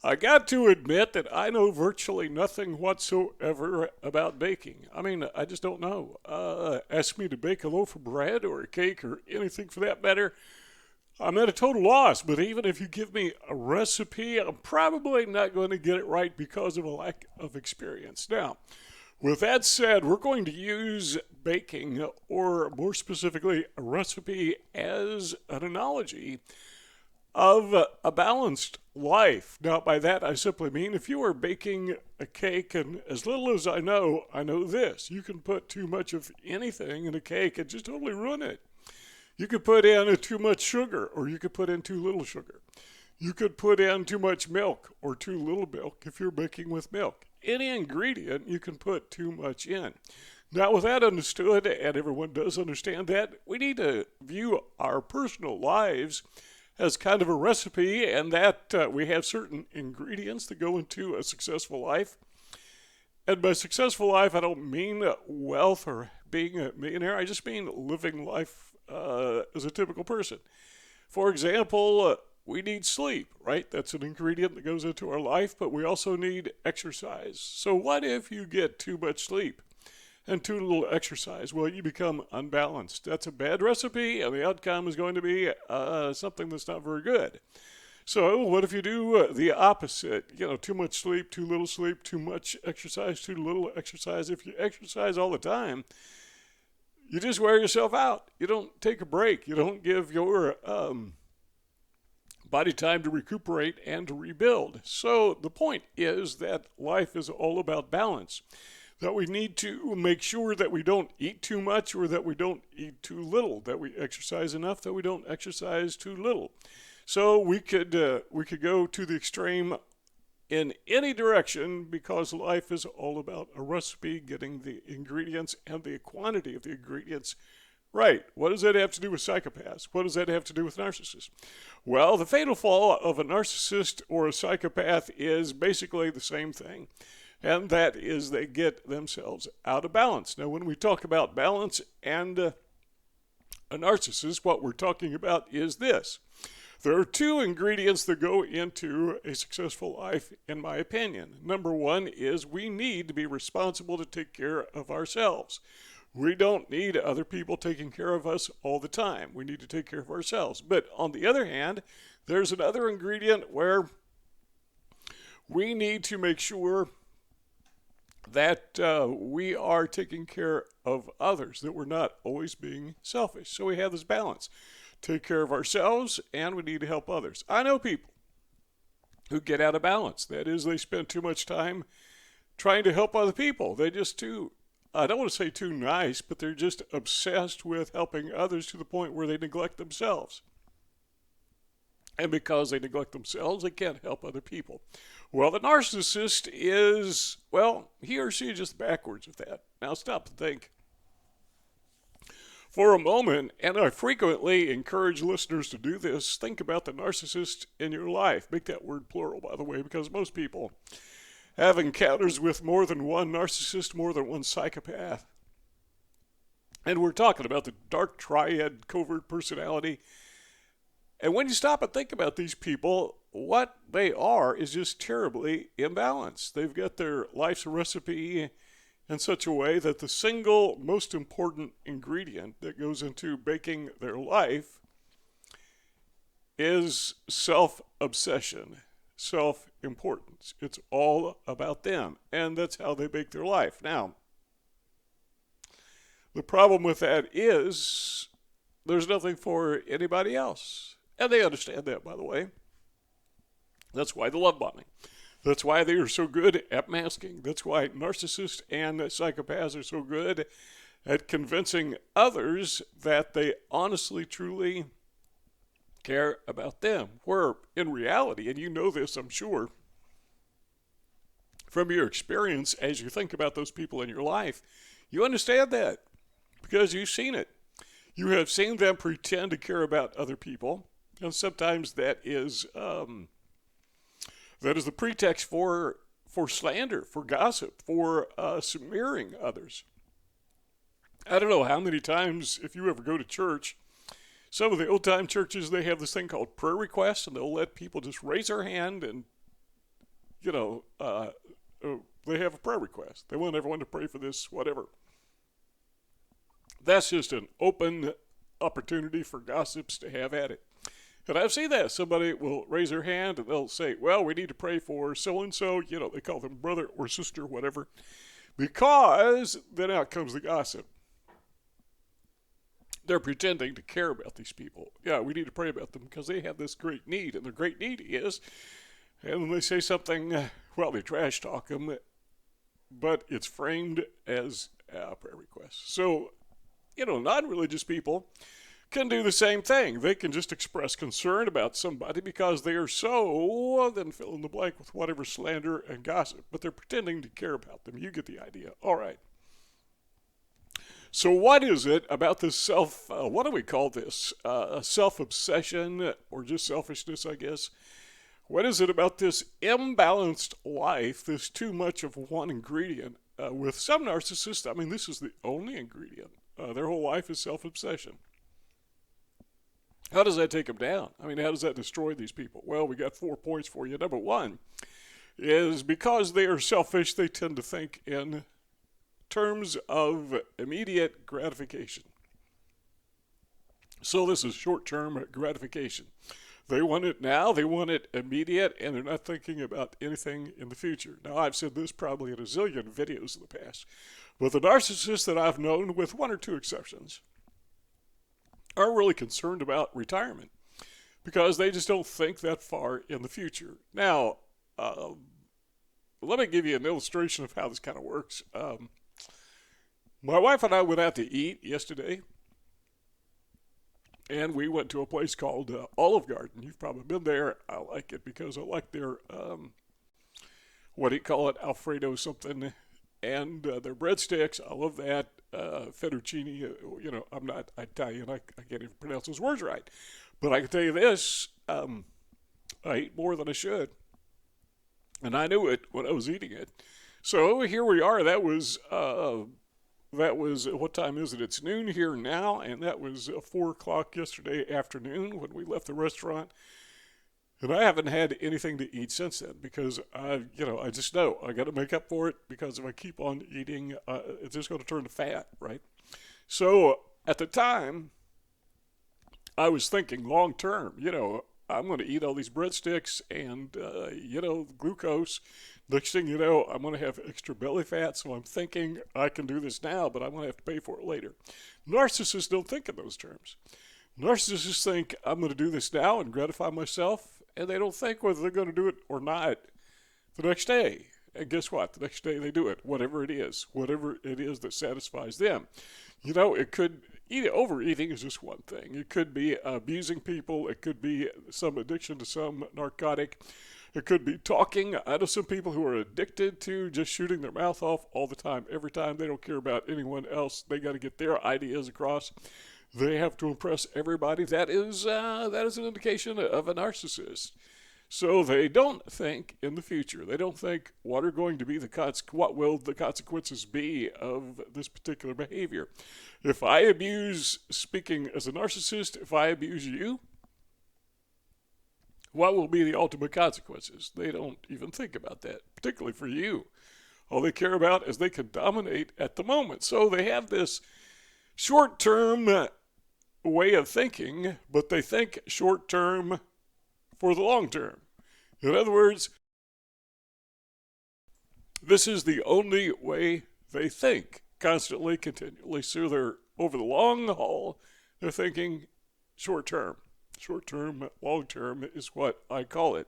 I got to admit that I know virtually nothing whatsoever about baking. I mean, I just don't know. Ask me to bake a loaf of bread or a cake or anything for that matter. I'm at a total loss, but even if you give me a recipe, I'm probably not going to get it right because of a lack of experience. Now, with that said, we're going to use baking, or more specifically, a recipe, as an analogy of a balanced life. Now, by that, I simply mean if you are baking a cake, and as little as I know this: you can put too much of anything in a cake and just totally ruin it. You could put in too much sugar, or you could put in too little sugar. You could put in too much milk or too little milk if you're baking with milk. Any ingredient you can put too much in. Now, with that understood, and everyone does understand that, we need to view our personal lives as kind of a recipe, and that we have certain ingredients that go into a successful life. And by successful life, I don't mean wealth or being a millionaire. I just mean living life as a typical person. For example, we need sleep, right? That's an ingredient that goes into our life, but we also need exercise. So what if you get too much sleep and too little exercise? Well, you become unbalanced. That's a bad recipe, and the outcome is going to be something that's not very good. So what if you do the opposite? You know, too much sleep, too little sleep, too much exercise, too little exercise. If you exercise all the time, you just wear yourself out. You don't take a break. You don't give your body time to recuperate and to rebuild. So the point is that life is all about balance. That we need to make sure that we don't eat too much or that we don't eat too little, that we exercise enough, that we don't exercise too little. So we could go to the extreme in any direction because life is all about a recipe, getting the ingredients and the quantity of the ingredients right. What does that have to do with psychopaths? What does that have to do with narcissists? Well, the fatal flaw of a narcissist or a psychopath is basically the same thing, and that is they get themselves out of balance. Now, when we talk about balance and a narcissist, what we're talking about is this. There are two ingredients that go into a successful life, in my opinion. Number one is we need to be responsible to take care of ourselves. We don't need other people taking care of us all the time. We need to take care of ourselves. But on the other hand, there's another ingredient where we need to make sure that we are taking care of others, that we're not always being selfish. So we have this balance. Take care of ourselves, and we need to help others. I know people who get out of balance. That is, they spend too much time trying to help other people. They just I don't want to say too nice, but they're just obsessed with helping others to the point where they neglect themselves. And because they neglect themselves, they can't help other people. Well, the narcissist is, well, he or she is just backwards of that. Now stop and think for a moment, and I frequently encourage listeners to do this. Think about the narcissist in your life. Make that word plural, by the way, because most people have encounters with more than one narcissist, more than one psychopath. And we're talking about the dark triad covert personality. And when you stop and think about these people, what they are is just terribly imbalanced. They've got their life's recipe in such a way that the single most important ingredient that goes into baking their life is self-obsession, self-importance. It's all about them, and that's how they bake their life. Now, the problem with that is there's nothing for anybody else, and they understand that, by the way. That's why the love bombing. That's why they are so good at masking. That's why narcissists and psychopaths are so good at convincing others that they honestly, truly care about them. Where in reality, and you know this, I'm sure, from your experience as you think about those people in your life, you understand that because you've seen it. You have seen them pretend to care about other people, and sometimes that is the pretext for slander, for gossip, for smearing others. I don't know how many times, if you ever go to church, some of the old-time churches, they have this thing called prayer requests, and they'll let people just raise their hand and you know, they have a prayer request. They want everyone to pray for this, whatever. That's just an open opportunity for gossips to have at it. And I've seen that. Somebody will raise their hand and they'll say, well, we need to pray for so-and-so. You know, they call them brother or sister, whatever. Because then out comes the gossip. They're pretending to care about these people. Yeah, we need to pray about them because they have this great need. And their great need is, and then they say something, well, they trash talk them, but it's framed as a prayer request. So, you know, non-religious people can do the same thing. They can just express concern about somebody because they are so, then fill in the blank with whatever slander and gossip, but they're pretending to care about them. You get the idea. All right. So what is it about this what do we call this? Self-obsession or just selfishness, I guess. What is it about this imbalanced life, this too much of one ingredient? With some narcissists, I mean, this is the only ingredient. Their whole life is self-obsession. How does that take them down? I mean, how does that destroy these people? Well, we got 4 points for you. Number one is because they are selfish, they tend to think in terms of immediate gratification. So this is short-term gratification. They want it now, they want it immediate, and they're not thinking about anything in the future. Now, I've said this probably in a zillion videos in the past, but the narcissists that I've known, with one or two exceptions, aren't really concerned about retirement because they just don't think that far in the future. Now, let me give you an illustration of how this kind of works. My wife and I went out to eat yesterday, and we went to a place called Olive Garden. You've probably been there. I like it because I like their, what do you call it, Alfredo something, and their breadsticks. I love that. Fettuccine, you know, I'm not Italian. I can't even pronounce those words right. But I can tell you this, I ate more than I should. And I knew it when I was eating it. So here we are. That was, what time is it? It's noon here now, and that was 4 o'clock yesterday afternoon when we left the restaurant. And I haven't had anything to eat since then because I just know I got to make up for it because if I keep on eating, it's just going to turn to fat, right? So at the time, I was thinking long term, I'm going to eat all these breadsticks and, glucose. Next thing you know, I'm going to have extra belly fat, so I'm thinking I can do this now, but I'm going to have to pay for it later. Narcissists don't think in those terms. Narcissists think I'm going to do this now and gratify myself, and they don't think whether they're going to do it or not the next day. And guess what? The next day they do it, whatever it is that satisfies them. It could, overeating is just one thing. It could be abusing people. It could be some addiction to some narcotic. It could be talking. I know some people who are addicted to just shooting their mouth off all the time, every time. They don't care about anyone else. They got to get their ideas across. They have to impress everybody. That is an indication of a narcissist. So they don't think in the future. They don't think what will the consequences be of this particular behavior. If I abuse, speaking as a narcissist, if I abuse you, what will be the ultimate consequences? They don't even think about that, particularly for you. All they care about is they can dominate at the moment. So they have this short-term way of thinking, but they think short-term for the long term. In other words, this is the only way they think, constantly, continually. So they're over the long haul, they're thinking short-term. Short-term, long-term is what I call it.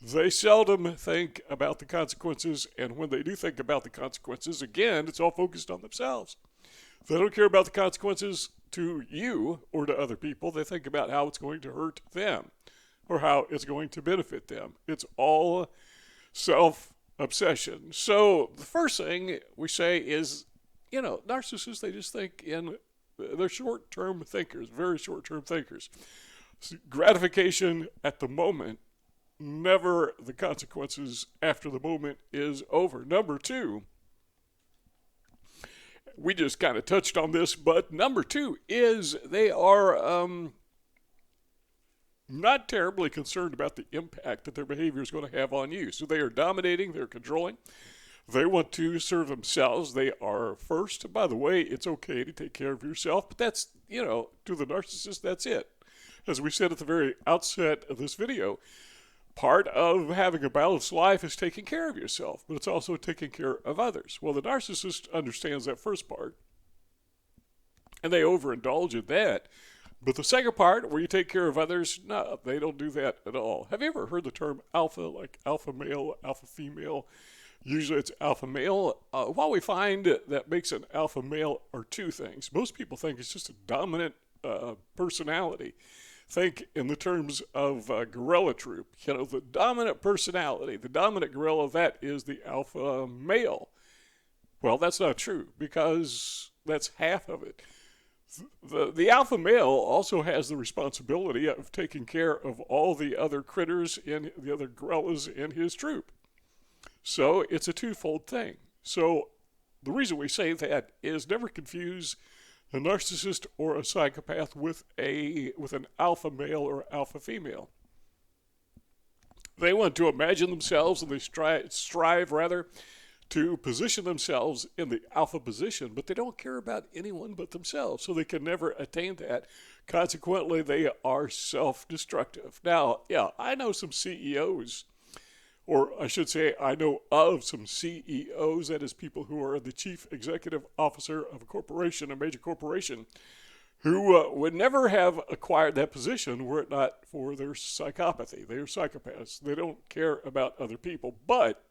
They seldom think about the consequences, and when they do think about the consequences, again, it's all focused on themselves. They don't care about the consequences to you or to other people. They think about how it's going to hurt them or how it's going to benefit them. It's all self-obsession. So the first thing we say is, narcissists, they just think they're short-term thinkers, very short-term thinkers. Gratification at the moment, never the consequences after the moment is over. Number two, we just kind of touched on this, but number two is they are not terribly concerned about the impact that their behavior is going to have on you. So they are dominating, they're controlling. They want to serve themselves. They are first. By the way, it's okay to take care of yourself, but that's, to the narcissist, that's it. As we said at the very outset of this video, part of having a balanced life is taking care of yourself, but it's also taking care of others. Well, the narcissist understands that first part, and they overindulge in that. But the second part, where you take care of others, no, they don't do that at all. Have you ever heard the term alpha, like alpha male, alpha female? Usually it's alpha male. What we find that makes an alpha male are two things. Most people think it's just a dominant personality. Think in the terms of gorilla troop. The dominant personality, the dominant gorilla, that is the alpha male. Well, that's not true, because that's half of it. The alpha male also has the responsibility of taking care of all the other critters and the other gorillas in his troop. So it's a twofold thing. So the reason we say that is never confuse a narcissist or a psychopath with an alpha male or alpha female. They want to imagine themselves, and they strive to position themselves in the alpha position, but they don't care about anyone but themselves, so they can never attain that. Consequently, they are self-destructive. Now, I know some CEOs, or I should say I know of some CEOs, that is people who are the chief executive officer of a corporation, a major corporation, who would never have acquired that position were it not for their psychopathy. They are psychopaths. They don't care about other people, but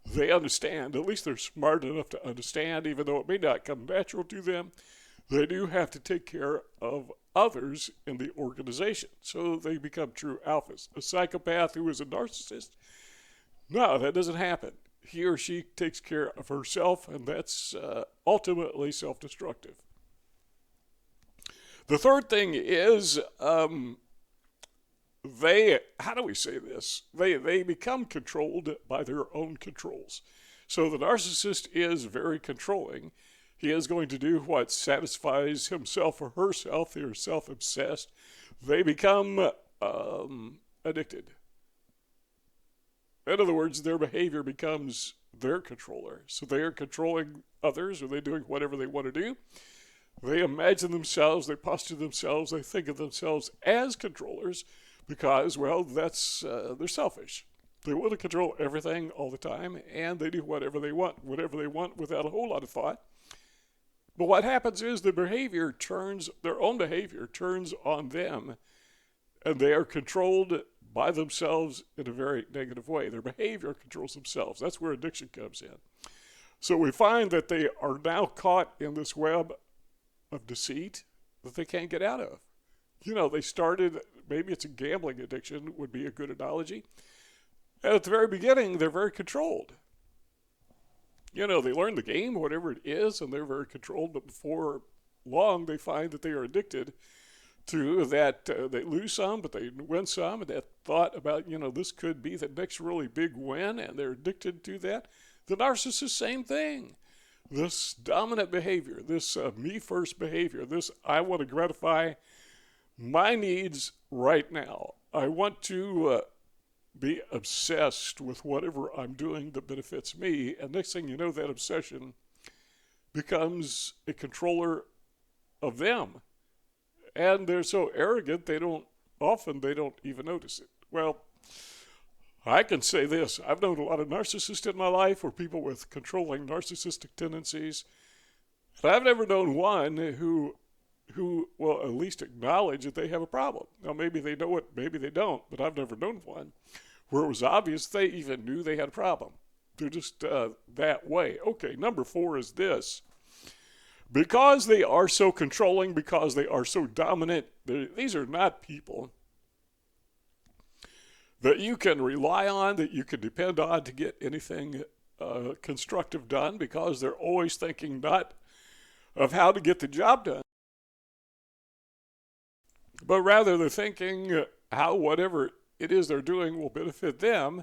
they understand, at least they're smart enough to understand, even though it may not come natural to them, they do have to take care of others in the organization. So they become true alphas. A psychopath who is a narcissist, no, that doesn't happen. He or she takes care of herself, and that's ultimately self-destructive. The third thing is, how do we say this? They become controlled by their own controls. So the narcissist is very controlling. He is going to do what satisfies himself or herself. They are self-obsessed. They become addicted. In other words, their behavior becomes their controller. So they are controlling others, or they're doing whatever they want to do. They imagine themselves, they posture themselves, they think of themselves as controllers because, well, they're selfish. They want to control everything all the time, and they do whatever they want without a whole lot of thought. But what happens is their own behavior turns on them, and they are controlled by themselves in a very negative way. Their behavior controls themselves. That's where addiction comes in. So we find that they are now caught in this web of deceit that they can't get out of. They started, maybe it's a gambling addiction would be a good analogy. And at the very beginning, they're very controlled. They learn the game, whatever it is, and they're very controlled. But before long, they find that they are addicted to that. They lose some, but they win some. And that thought about, this could be the next really big win, and they're addicted to that. The narcissist, same thing. This dominant behavior, this me-first behavior, this I want to gratify my needs right now. I want to be obsessed with whatever I'm doing that benefits me. And next thing you know, that obsession becomes a controller of them. And they're so arrogant, they don't even notice it. Well, I can say this. I've known a lot of narcissists in my life, or people with controlling narcissistic tendencies. But I've never known one who will at least acknowledge that they have a problem. Now, maybe they know it, maybe they don't, but I've never known one where it was obvious they even knew they had a problem. They're just that way. Okay, number 4 is this. Because they are so controlling, because they are so dominant, these are not people that you can rely on, that you can depend on to get anything constructive done, because they're always thinking not of how to get the job done, but rather they're thinking how whatever it is they're doing will benefit them.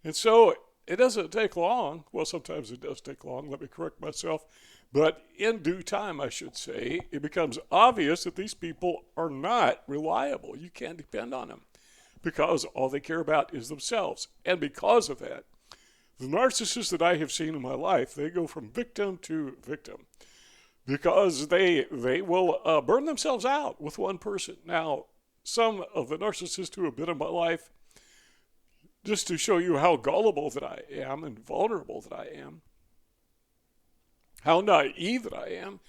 And so it doesn't take long. Well, sometimes it does take long. Let me correct myself. But in due time, I should say, it becomes obvious that these people are not reliable. You can't depend on them because all they care about is themselves. And because of that, the narcissists that I have seen in my life, they go from victim to victim because they will burn themselves out with one person. Now, some of the narcissists who have been in my life, just to show you how gullible that I am and vulnerable that I am, how naive that I am,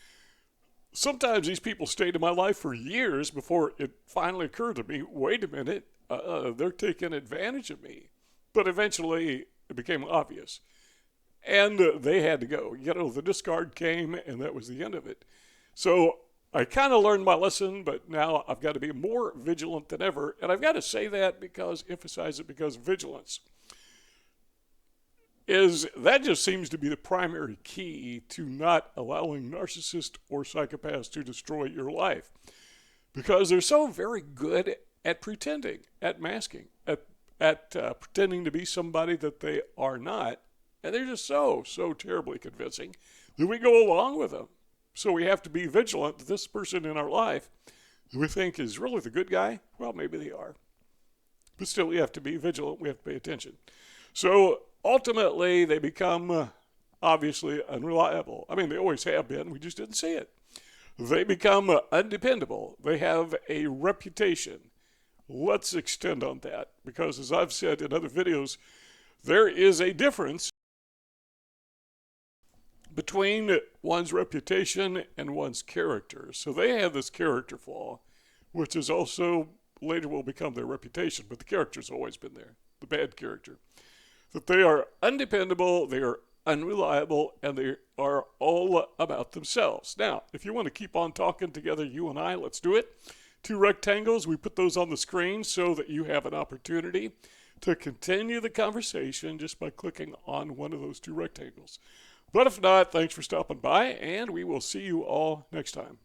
sometimes these people stayed in my life for years before it finally occurred to me, wait a minute, they're taking advantage of me. But eventually it became obvious. And they had to go. You know, the discard came and that was the end of it. So I kind of learned my lesson, but now I've got to be more vigilant than ever. And I've got to say that emphasize it because vigilance that just seems to be the primary key to not allowing narcissists or psychopaths to destroy your life. Because they're so very good at pretending, at masking, at pretending to be somebody that they are not. And they're just so terribly convincing that we go along with them. So we have to be vigilant that this person in our life who we think is really the good guy, well, maybe they are. But still, we have to be vigilant. We have to pay attention. So ultimately, they become obviously unreliable. I mean, they always have been. We just didn't see it. They become undependable. They have a reputation. Let's extend on that because, as I've said in other videos, there is a difference between one's reputation and one's character. So they have this character flaw, which is also later will become their reputation, but the character's always been there, the bad character. That they are undependable, they are unreliable, and they are all about themselves. Now, if you want to keep on talking together, you and I, let's do it. 2 rectangles, we put those on the screen so that you have an opportunity to continue the conversation just by clicking on one of those 2 rectangles. But if not, thanks for stopping by, and we will see you all next time.